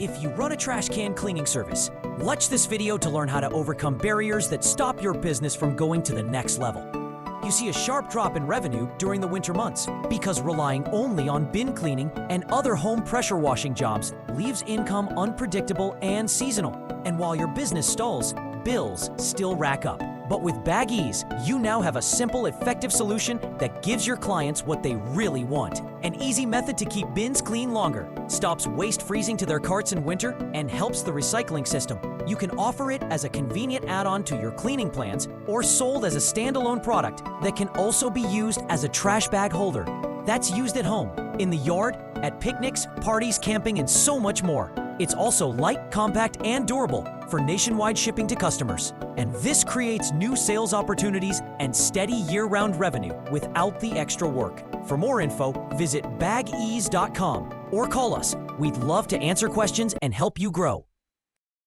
If you run a trash can cleaning service, watch this video to learn how to overcome barriers that stop your business from going to the next level. You see a sharp drop in revenue during the winter months because relying only on bin cleaning and other home pressure washing jobs leaves income unpredictable and seasonal. And while your business stalls, bills still rack up. But with BagEZ, you now have a simple, effective solution that gives your clients what they really want. An easy method to keep bins clean longer, stops waste freezing to their carts in winter, and helps the recycling system. You can offer it as a convenient add-on to your cleaning plans or sold as a standalone product that can also be used as a trash bag holder. That's used at home, in the yard, at picnics, parties, camping, and so much more. It's also light, compact, and durable for nationwide shipping to customers. And this creates new sales opportunities and steady year-round revenue without the extra work. For more info, visit bagez.com or call us. We'd love to answer questions and help you grow.